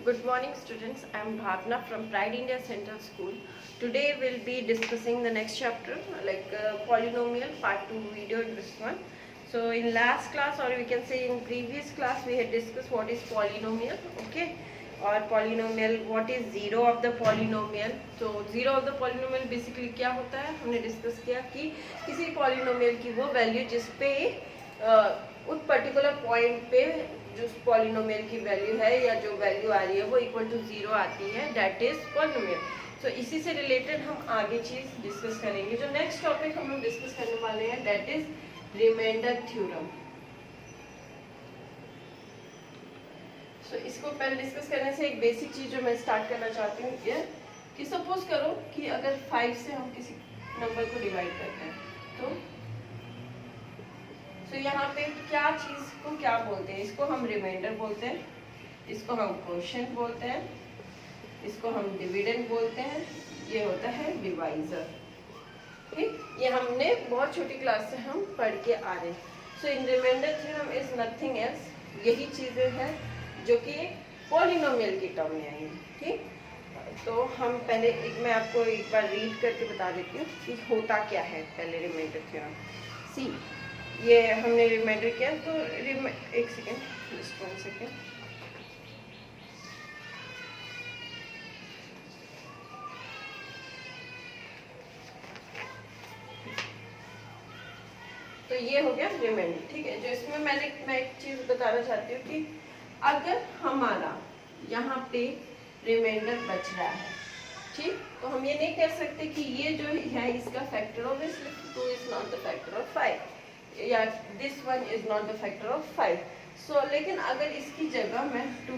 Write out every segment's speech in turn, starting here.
Good morning students, I am Bhavna from Pride India Central School. Today we will be discussing the next chapter like polynomial part 2 video in this one. So in last class, or we can say in previous class, we had discussed what is polynomial, okay, or polynomial, what is zero of the polynomial. So zero of the polynomial basically क्या होता है, हमने discuss किया कि किसी polynomial की वो value जिस पे उस पर्टिकुलर पॉइंट पे जो पॉलिनोमियल की वैल्यू है या जो वैल्यू आ रही है वो इक्वल टू जीरो आती है, दैट इज पॉलिनोमियल. सो इसी से रिलेटेड हम आगे चीज डिस्कस करेंगे. जो नेक्स्ट टॉपिक हम लोग डिस्कस करने वाले हैं दैट इज रिमाइंडर थ्योरम. सो इसको पहले डिस्कस करने से एक बेसिक चीज जो मैं स्टार्ट करना चाहती हूँ ये कि सपोज करो कि अगर 5 से हम किसी नंबर को डिवाइड करते हैं तो यहाँ पे क्या चीज को क्या बोलते हैं, इसको हम रिमाइंडर बोलते हैं, इसको हम क्वोशिएंट बोलते हैं, इसको हम डिविडेंड बोलते हैं, ये होता है डिवाइजर. ठीक, ये हमने बहुत छोटी क्लास से हम पढ़ के आ रहे हैं. So in remainder theorem is nothing else, यही चीजें हैं जो कि पॉलिनोमियल की टर्म में आएंगी. ठीक, तो हम पहले मैं आपको एक बार रीड करके बता देती हूँ कि होता क्या है. पहले रिमाइंडर थ्योरम सी, ये हमने रिमाइंडर किया तो एक सेकेंड, जस्ट 1 सेकेंड. तो ये हो गया रिमाइंडर. ठीक है, जो इसमें मैं एक चीज बताना चाहती हूँ कि अगर हमारा यहाँ पे रिमाइंडर बच रहा है, ठीक, तो हम ये नहीं कह सकते कि ये जो है इसका factor of 2 is not the factor of 5 या this one is not the factor of 5. सो लेकिन अगर इसकी जगह मैं 2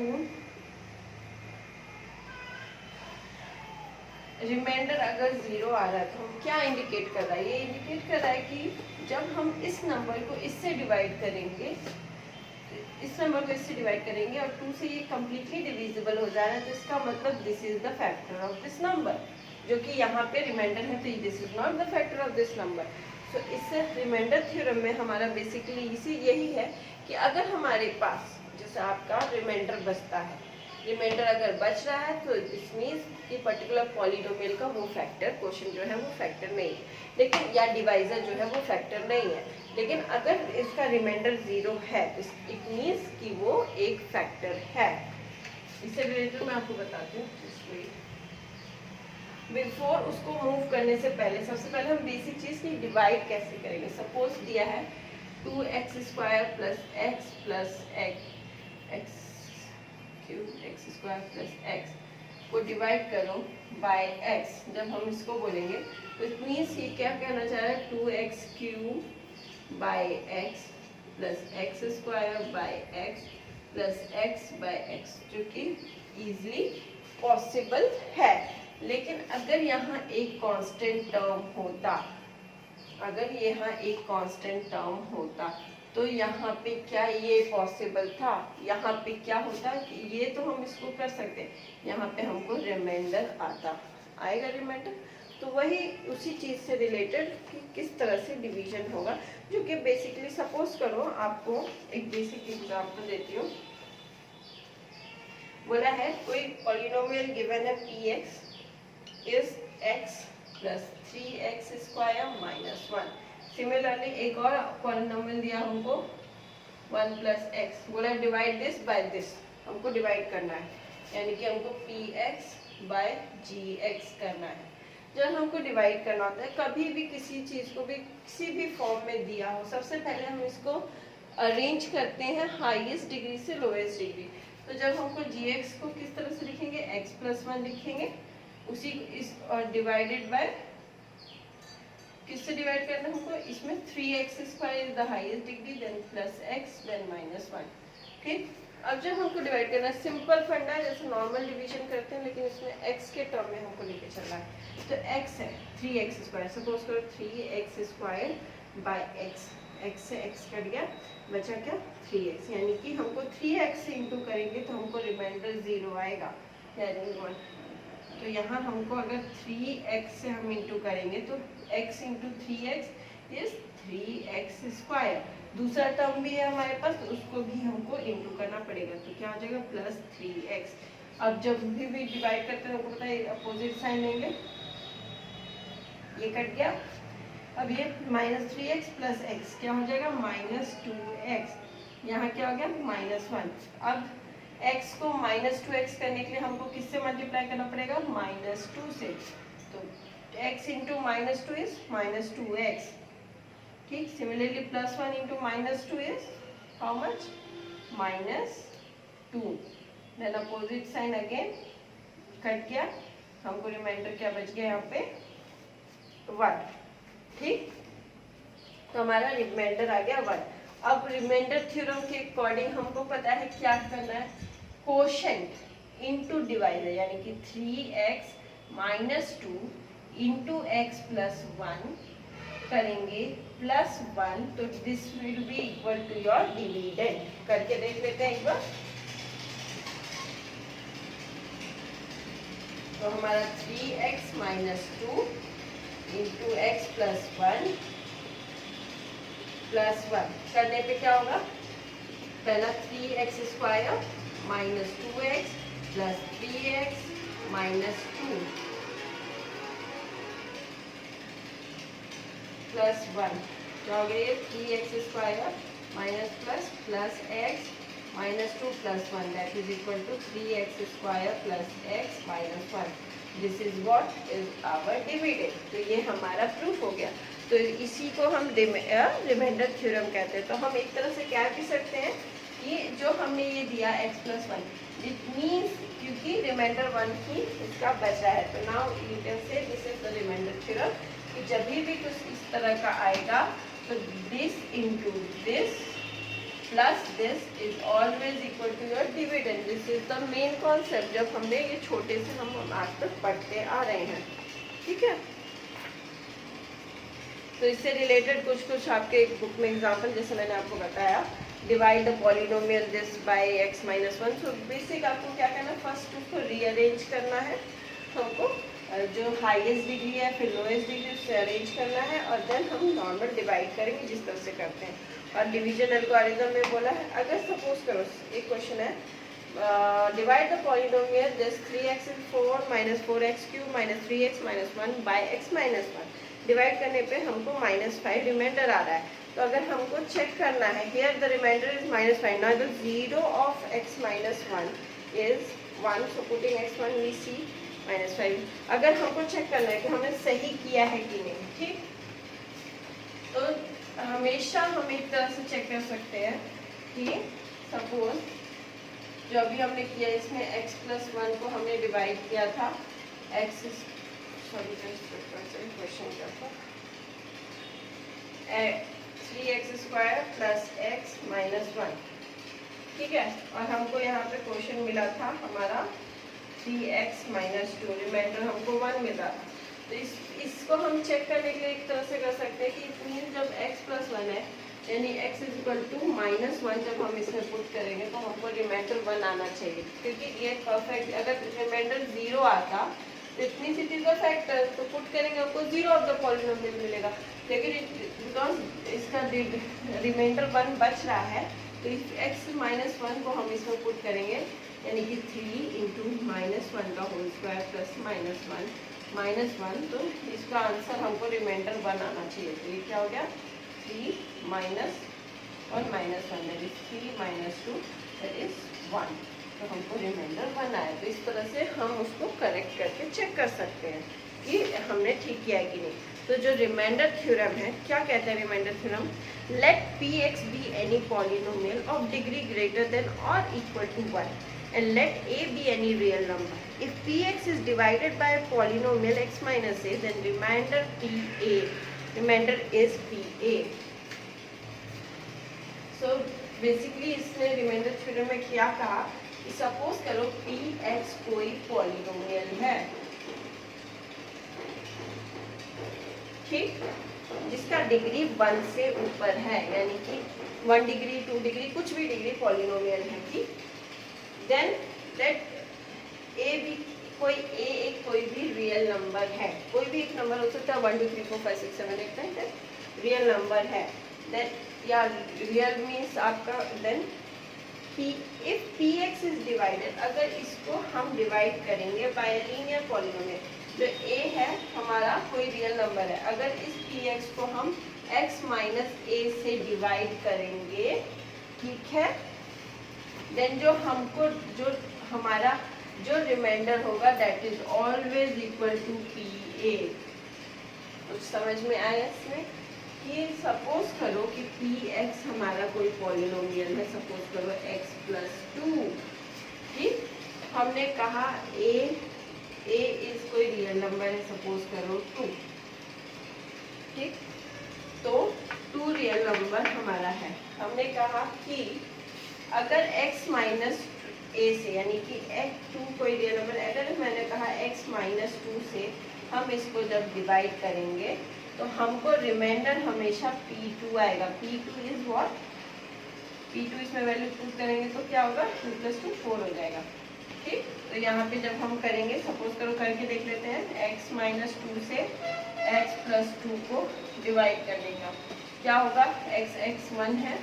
रिमाइंडर अगर 0 आ रहा है तो हम क्या इंडिकेट कर रहा है, ये इंडिकेट कर रहा है कि जब हम इस नंबर को इससे डिवाइड करेंगे, इस नंबर को इससे डिवाइड करेंगे और 2 से ये कम्प्लीटली डिविजिबल हो जा रहा है, तो इसका मतलब this is the factor of this number, जो कि यहाँ पे रिमाइंडर है तो this is not the factor of this number. तो इससे रिमाइंडर थ्योरम में हमारा बेसिकली यही है कि अगर हमारे पास जैसे आपका रिमाइंडर बचता है, रिमाइंडर अगर बच रहा है तो दिस मीन्स कि पर्टिकुलर पॉलिनोमियल का वो फैक्टर क्वोशिएंट जो है वो फैक्टर नहीं है, लेकिन या डिवाइजर जो है वो फैक्टर नहीं है. लेकिन अगर इसका रिमाइंडर 0 है तो इट मीन्स कि वो एक फैक्टर है. इससे रिलेटेड मैं आपको बताती हूँ. बिफोर उसको मूव करने से पहले सबसे पहले हम बेसिक चीज की डिवाइड कैसे करेंगे. सपोज दिया है 2x² plus x plus x cube x² plus x को डिवाइड करो बाय x. जब हम इसको बोलेंगे तो इट मीन्स ये क्या कहना चाह रहा है, 2x³ by x plus x² by x plus x by x, जो कि इजिली पॉसिबल है. लेकिन अगर यहाँ एक कांस्टेंट टर्म होता, अगर यहाँ एक कांस्टेंट टर्म होता तो यहाँ पे क्या ये पॉसिबल था, यहाँ पे क्या होता कि ये तो हम इसको कर सकते हैं, यहाँ पे हमको रिमाइंडर आएगा रिमाइंडर. तो वही उसी चीज से रिलेटेड कि किस तरह से डिवीजन होगा, जो कि बेसिकली सपोज करो आपको एक बेसिक एग्जांपल देती हूँ. बोला है कोई पॉलिनोमियल गिवन है px is x plus 3x² minus 1. Similarly एक और पॉलिनोमियल दिया हमको 1 plus x, बोला डिवाइड दिस बाय दिस, हमको डिवाइड करना है, यानी कि हमको px by gx करना है. जब हमको डिवाइड करना होता है कभी भी किसी चीज को भी किसी भी फॉर्म में दिया हो, सबसे पहले हम इसको अरेंज करते हैं हाईएस्ट डिग्री से लोएस्ट डिग्री. तो जब हमको gx को किस तरह से लिखेंगे, x plus 1 लिखेंगे, उसी इस और डिवाइडेड बाय किससे डिवाइड करना हमको, इसमें 3x² is the highest degree, then plus x, then minus 1. ठीक, अब जब हमको डिवाइड करना है सिंपल फंडा है, जैसे नॉर्मल डिवीजन करते हैं, लेकिन इसमें x के टर्म में हमको लेके चलना है. तो x है 3x², सपोज करो 3x² बाय x, x से x कट गया, बचा क्या 3x, यानी कि हमको 3x से इंटू करेंगे तो हमको रिमाइंडर 0 आएगा, यानी 1. तो यहाँ हमको अगर 3x से हम इंटू करेंगे तो x into 3x is 3x². दूसरा टर्म भी है हमारे पास, तो उसको भी हमको इंटू करना पड़ेगा, तो क्या हो जाएगा प्लस 3x. अब जब भी डिवाइड करते हैं, हमको पता है अपोजिट साइन लेंगे, ये कट गया। अब ये -3x प्लस एक्स क्या हो जाएगा, -2x, यहाँ क्या हो गया -1। अब x को -2x करने के लिए हमको किससे मल्टीप्लाई करना पड़ेगा, -2 से। तो x इंटू -2 इज -2x, ठीक। Similarly +1 into -2 is how much, -2। Then opposite sign again cut गया, हमको रिमाइंडर क्या बच गया यहाँ पे, 1, ठीक। तो हमारा रिमाइंडर आ गया 1। अब रिमाइंडर थ्योरम के अकॉर्डिंग हमको पता है क्या करना है, कोशेंट इनटू डिवाइजर, यानी कि 3x - 2 इंटू x प्लस 1 करेंगे +1, तो this will be equal to your dividend. करके देख लेते हैं एक बार। तो हमारा 3x - 2 इंटू x प्लस 1 करने पे क्या होगा, पहला 3x square -2x plus 3x -2 plus 1, क्या हो गया ये 3x square plus x -2 plus 1, that is equal to 3x square plus x -1। This is what is our dividend. तो ये हमारा प्रूफ हो गया। तो इसी को हम रिमाइंडर थ्योरम कहते हैं। तो हम एक तरह से क्या कह सकते हैं कि जो हमने ये दिया x प्लस 1, इट मीन्स क्योंकि रिमाइंडर 1 ही इसका बचा है, तो now you can say this is the remainder theorem, कि जब भी कुछ इस तरह का आएगा तो this into this plus this is always equal to your dividend. This is the main concept जब हमने ये छोटे से हम आज तक पढ़ते आ रहे हैं, ठीक है। तो इससे रिलेटेड कुछ आपके बुक में एग्जाम्पल, जैसे मैंने आपको बताया, divide the polynomial this by x - 1। So basic आपको क्या करना है, फर्स्ट उसको रीअरेंज करना है, हमको जो हाईएस्ट डिग्री है फिर लोएस्ट डिग्री उससे अरेंज करना है, और देन हम नॉर्मल डिवाइड करेंगे जिस तरह से करते हैं। और डिवीजन एल्गोरिथम में बोला है, अगर सपोज करो एक क्वेश्चन है, divide the polynomial this 3x - 4 - 4x³ - 3x - 1 by x - 1। Divide करने पे हमको -5 रिमाइंडर आ रहा है। तो अगर हमको चेक करना है, here the remainder is -5, now the 0 of x - 1 is 1, so putting x1 we see -5। अगर हमको चेक करना है कि हमने सही किया है कि नहीं, ठीक, तो हमेशा हम एक तरह से चेक कर सकते हैं कि सपोज जो अभी हमने किया, इसमें x प्लस 1 को हमने डिवाइड किया था, क्वेश्चन क्या था, 3x स्क्वायर प्लस x -1, ठीक है। और हमको यहाँ पे क्वेश्चन मिला था हमारा 3x - 2, रिमाइंडर हमको 1 मिला। तो इसको हम चेक करने के लिए एक तरह से कर सकते हैं कि इट मीन जब x प्लस 1 है, यानी x इज इक्वल टू -1, जब हम इसमें पुट करेंगे तो हमको रिमाइंडर 1 आना चाहिए, क्योंकि ये परफेक्ट, अगर रिमाइंडर 0 आता तो it means it is a factor, तो पुट करेंगे हमको 0 ऑफ द पॉलिनोमियल मिलेगा। लेकिन बिकॉज इसका रिमाइंडर 1 बच रहा है, तो इस x -1 को हम इसमें पुट करेंगे, यानी कि 3 इंटू -1 का होल स्क्वायर प्लस -1, तो इसका आंसर हमको रिमाइंडर 1 आना चाहिए। तो ये क्या हो गया, 3 माइनस और -1 दैट इज 3 - 2 दैट इज 1, तो हमको रिमाइंडर 1 आया। तो इस तरह से हम उसको करेक्ट करके चेक कर सकते हैं कि हमने ठीक किया है कि नहीं। तो जो रिमाइंडर थ्योरम है, क्या कहते हैं remainder theorem, let px be any polynomial of degree greater than और equal to 1 and let a be any real number. If px is divided by a polynomial x minus a, then remainder is pa. So basically इसने remainder theorem में क्या कहा कि suppose करो px कोई polynomial है, ठीक, जिसका डिग्री 1 से ऊपर है, यानी कि 1 डिग्री 2 डिग्री कुछ भी डिग्री पॉलिनोमियल है, ठीक। देन लेट ए भी कोई भी रियल नंबर है, कोई भी एक नंबर हो सकता है, 1 2 3 4 5 6 7 8 9 10 रियल नंबर है। देन या रियल मीन्स आपका then if px is divided, अगर इसको हम डिवाइड करेंगे बाय लीनियर पॉलिनोमियल, जो a है हमारा कोई रियल नंबर है, अगर इस px को हम x माइनस a से डिवाइड करेंगे, ठीक है, देन जो हमको जो हमारा जो रिमाइंडर होगा that is always equal to pa। कुछ समझ में आया इसमें? कि सपोज करो कि px हमारा कोई पॉलिनोमियल है, सपोज करो x प्लस 2, ठीक, हमने कहा a इज कोई रियल नंबर है, सपोज करो 2, ठीक, तो 2 रियल नंबर हमारा है। हमने कहा कि अगर x माइनस a से, यानी कि x2 कोई रियल नंबर, अगर मैंने कहा x माइनस 2 से हम इसको जब डिवाइड करेंगे तो हमको रिमाइंडर हमेशा p2 आएगा। p2 is what? p2 इसमें वैल्यू पुट करेंगे तो क्या होगा? 2 + 2 4 हो जाएगा, ठीक। तो यहाँ पे जब हम करेंगे, सपोज करो करके देख लेते हैं, x माइनस 2 से x प्लस 2 को डिवाइड करने का क्या होगा? x 1 है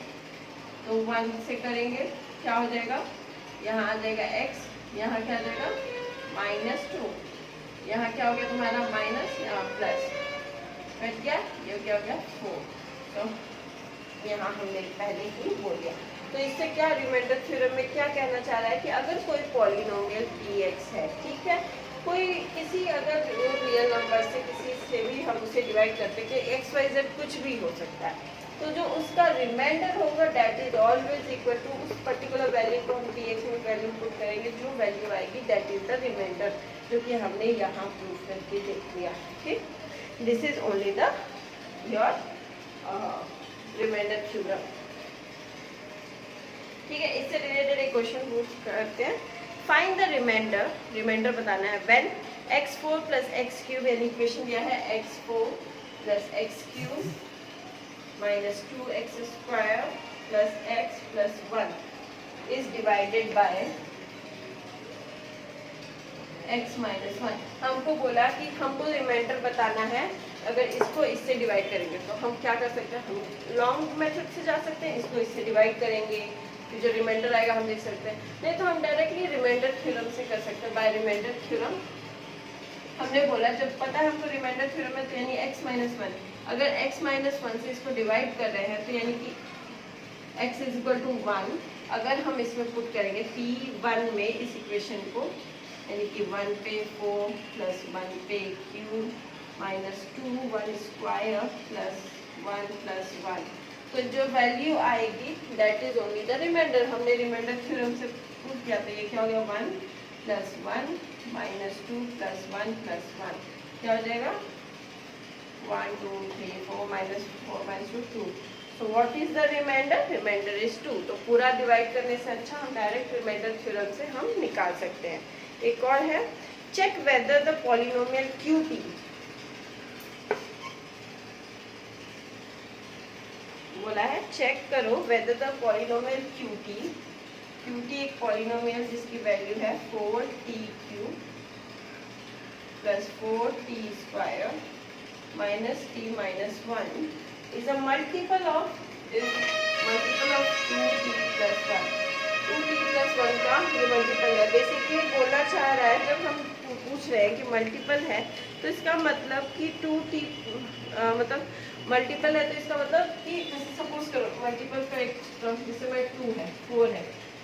तो 1 से करेंगे क्या हो जाएगा? यहाँ आ जाएगा x, यहाँ क्या आ जाएगा? -2, यहाँ क्या हो गया तुम्हारा माइनस, यहाँ प्लस, कट गया, ये क्या हो गया 4। तो यहाँ हमने पहले ही बोल दिया। तो इससे क्या रिमाइंडर थ्योरम में क्या कहना चाह रहा है कि अगर कोई पॉलिनोमियल px है, ठीक है, कोई किसी अगर रियल नंबर से किसी से भी हम उसे डिवाइड करते हैं कि x y z कुछ भी हो सकता है, तो जो उसका रिमाइंडर होगा that is always equal to उस पर्टिकुलर वैल्यू को हम px में वैल्यू पुट करेंगे, जो वैल्यू आएगी दैट इज द रिमाइंडर, जो कि हमने यहाँ प्रूव करके देख लिया, ठीक। This is only the your remainder theorem, ठीक है। इससे रिलेटेड एक क्वेश्चन पूछ करते हैं। फाइंड द रिमाइंडर, रिमाइंडर बताना है व्हेन x4 + x3, यानी इक्वेशन दिया है x4 + x3 - 2x² + x + 1 is divided by x - 1। हमको बोला कि हमको रिमाइंडर बताना है, अगर इसको इससे डिवाइड करेंगे तो हम क्या कर सकते हैं? हम लॉन्ग मेथड से जा सकते हैं, इसको इससे डिवाइड करेंगे, फिर जो रिमाइंडर आएगा हम देख सकते हैं, नहीं तो हम डायरेक्टली रिमाइंडर थ्योरम से कर सकते हैं। बाय रिमाइंडर थ्योरम हमने बोला, जब पता है हमको रिमाइंडर थ्योरम है तो यानी x - 1, अगर x - 1 से इसको डिवाइड कर रहे हैं तो यानी कि x = 1, अगर हम इसमें पुट करेंगे p1 में इस इक्वेशन को, यानी कि 1 पे 4 + 1 पे क्यूब -2 1² + 1 + 1, तो जो वैल्यू आएगी that is only the remainder. हमने रिमाइंडर थ्योरम से प्रूव किया, तो ये क्या हो गया? 1 + 1 -2 + 1 + 1 क्या हो जाएगा? 1 2 3 4 -4 -2 2। So what is the remainder? Remainder is 2। तो पूरा डिवाइड करने से अच्छा हम डायरेक्ट रिमाइंडर थ्योरम से हम निकाल सकते हैं। एक और है, check whether the polynomial QT, बोला है चेक करो वेदर द पॉलिनोमियल QT एक पॉलिनोमियल जिसकी वैल्यू है 4t³ + 4t² - t - 1 is a multiple of 2t + 1। 2t + 1 का ये मल्टीपल है। बेसिकली बोलना चाह रहा है, जब हम पूछ रहे हैं कि मल्टीपल है तो इसका मतलब कि 2t मतलब मल्टीपल है, तो इसका मतलब कि सपोज करो मल्टीपल का एक जैसे में 2 है, 4 है,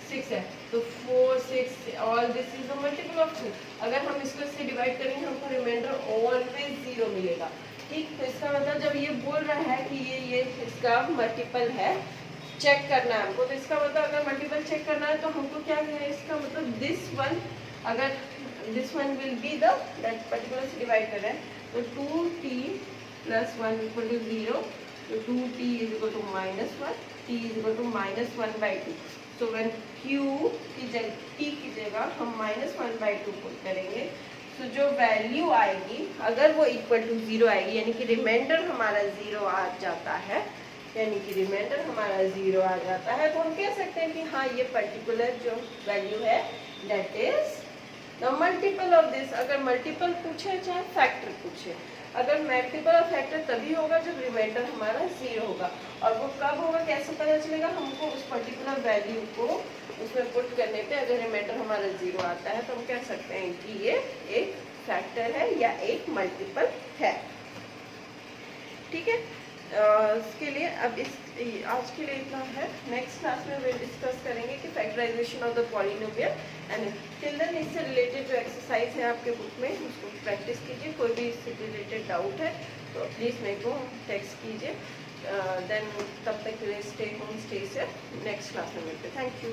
6 है, तो 4 6 all this is the multiple of 2। अगर हम इसको इससे डिवाइड करेंगे हमको रिमाइंडर ऑलवेज 0 मिलेगा, ठीक। तो इसका मतलब जब ये बोल रहा है कि ये इसका मल्टीपल है, चेक करना है हमको, तो इसका मतलब अगर मल्टीपल चेक करना है तो हमको क्या है, इसका मतलब दिस वन, अगर this one will be the that particular से डिवाइड कर रहे हैं, तो 2t + 1 = 0, तो 2t = -1, t = -1/2। So when q की जगह t की जगह हम -1/2 पुट करेंगे, तो जो वैल्यू आएगी अगर वो इक्वल टू 0 आएगी, यानी कि रिमाइंडर हमारा 0 आ जाता है, यानी कि रिमाइंडर हमारा 0 आ जाता है, तो हम कह सकते हैं कि हाँ ये पर्टिकुलर जो वैल्यू है that is the multiple of this. अगर मल्टीपल पूछे चाहे फैक्टर पूछे, अगर मल्टीपल और फैक्टर तभी होगा जब रिमाइंडर हमारा 0 होगा। और वो कब होगा कैसे पता चलेगा, हमको उस पर्टिकुलर वैल्यू को उसमें पुट करने पे अगर रिमाइंडर हमारा 0 आता है तो हम कह सकते हैं कि ये एक फैक्टर है या एक मल्टीपल है। ठीक है, इसके लिए अब आज के लिए इतना है। नेक्स्ट क्लास में वे डिस्कस करेंगे कि factorisation of the polynomial and till then इससे रिलेटेड जो एक्सरसाइज है आपके बुक में उसको प्रैक्टिस कीजिए। कोई भी इससे रिलेटेड डाउट है तो प्लीज़ मेरे को टेक्स्ट कीजिए। देन तब तक के लिए stay home, stay safe. Next class में मिलते हैं। Thank you.